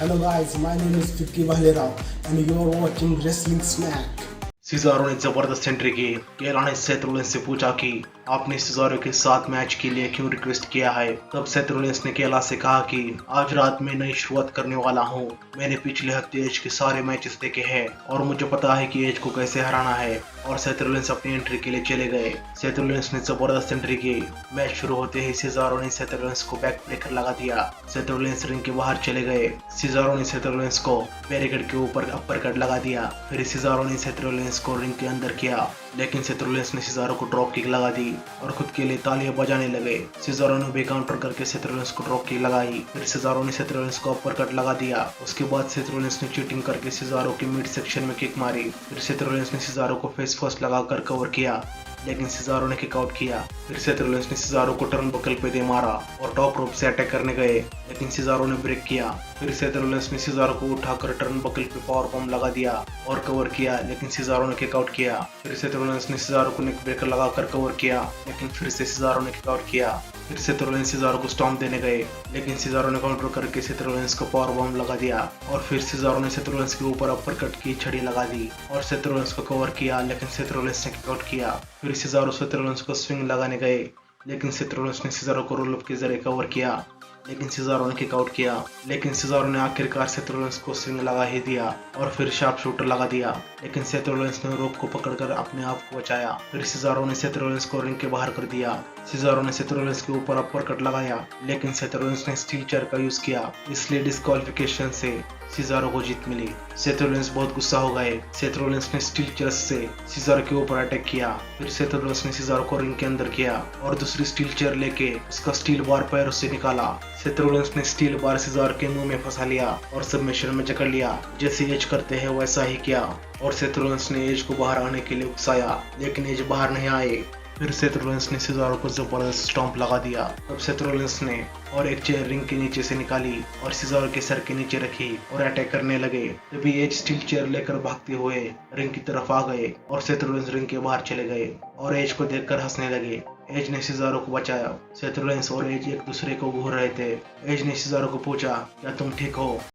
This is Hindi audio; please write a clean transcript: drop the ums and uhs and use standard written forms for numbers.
Hello guys, my name is Vicky Valera and you are watching Wrestling Snack. Cesaro ने जबरदस्त एंट्री की। केला ने सेथ रोलिंस से पूछा कि आपने सिजारो के साथ मैच के लिए क्यों रिक्वेस्ट किया है। तब सेथ रोलिंस ने केला से कहा कि आज रात में नई शुरुआत करने वाला हूँ। मैंने पिछले हफ्ते एज के सारे मैचेस देखे हैं और मुझे पता है कि एज को कैसे हराना है। और सेथ रोलिंस अपनी एंट्री के लिए चले गए। सेथ रोलिंस ने जबरदस्त एंट्री की। मैच शुरू होते ही सिजारो ने सेथ रोलिंस को बैक ब्रेकर लगा दिया। सेथ रोलिंस रिंग के बाहर चले गए। सिजारो ने सेथ रोलिंस को बैरिकेड के ऊपर अपर कट लगा दिया। फिर सिजारो ने सेथ रोलिंस को रिंग के अंदर किया, लेकिन सेथ रोलिंस ने सिजारो को ड्रॉप किक लगा दी और खुद के लिए तालियां बजाने लगे। सिजारो ने भी काउंटर करके सेथ रोलिंस को ड्रॉप किक लगाई। फिर सिजारो ने सेथ रोलिंस को अपर कट लगा दिया। उसके बाद सेथ रोलिंस ने चीटिंग करके सिजारो के मिड सेक्शन में किक मारी। फिर सेथ रोलिंस ने सिजारो को फेस फर्स्ट लगाकर कवर किया, लेकिन सिजारो ने किक आउट किया। फिर सेथ रोलिंस ने सिजारो को टर्नबकल पे दे मारा और टॉप रोप से अटैक करने गए, लेकिन सिजारो ने ब्रेक किया। फिर सेथ रोलिंस ने सिजारो को उठाकर टर्नबकल पे पावर बम लगा दिया और कवर किया, लेकिन सिजारो ने किक आउट किया। फिर सेथ रोलिंस ने सिजारो को नेक ब्रेकर लगाकर कवर किया, लेकिन फिर से सिजारो ने किक आउट किया। फिर सेथ रोलिंस सिजारो को स्टॉम्प देने गए, लेकिन सिजारो ने काउंटर करके सेथ रोलिंस को पावर बम लगा दिया और फिर सिजारो ने सेथ रोलिंस के ऊपर अपर कट की छड़ी लगा दी और सेथ रोलिंस को कवर किया, लेकिन सेथ रोलिंस ने किक आउट किया। फिर सिजारो सेथ रोलिंस को स्विंग लगाने गए, लेकिन सेथ रोलिंस ने सिजारो को रोल अप के जरिए कवर किया, लेकिन सिजारो ने किक आउट किया। लेकिन सिजारो ने आखिरकार सेथ रोलिंस को स्विंग लगा ही दिया और फिर शार्प शूटर लगा दिया, लेकिन सेथ रोलिंस ने रोप को पकड़कर अपने आप को बचाया। फिर सिजारो ने सेथ रोलिंस को रिंग के बाहर कर दिया। सिजारो ने सेथ रोलिंस के ऊपर अपर कट लगाया, लेकिन सेथ रोलिंस ने स्टील चेयर का यूज किया, इसलिए डिस्क्वालिफिकेशन से सिजारो को जीत मिली। सेथ रोलिंस बहुत गुस्सा हो गए। सेथ रोलिंस ने स्टील चेयर से सिजारो के ऊपर अटैक किया। फिर सेथ रोलिंस ने सिजारो को रिंग के अंदर किया और दूसरी स्टील चेयर लेके उसका स्टील बार पैरों से निकाला। सेथ रोलिंस ने स्टील बार सिजारो के मुंह में फंसा लिया और सबमिशन में जकड़ लिया। जैसे एज करते हैं वैसा ही किया और सेथ रोलिंस ने एज को बाहर आने के लिए उकसाया, लेकिन एज बाहर नहीं आए। फिर सेथ रोलिंस ने सिजारो को जबरदस्त स्टॉम्प लगा दिया। तब सेथ रोलिंस ने और एक चेयर रिंग के नीचे से निकाली और सिजारो के सर के नीचे रखी और अटैक करने लगे। तभी एज स्टील चेयर लेकर भागते हुए रिंग की तरफ आ गए और सेथ रोलिंस रिंग के बाहर चले गए और एज को देखकर हंसने लगे। एज ने सिजारो को बचाया। सेथ रोलिंस और एज एक दूसरे को घूर रहे थे। एज ने सिजारो को पूछा, क्या तुम ठीक हो?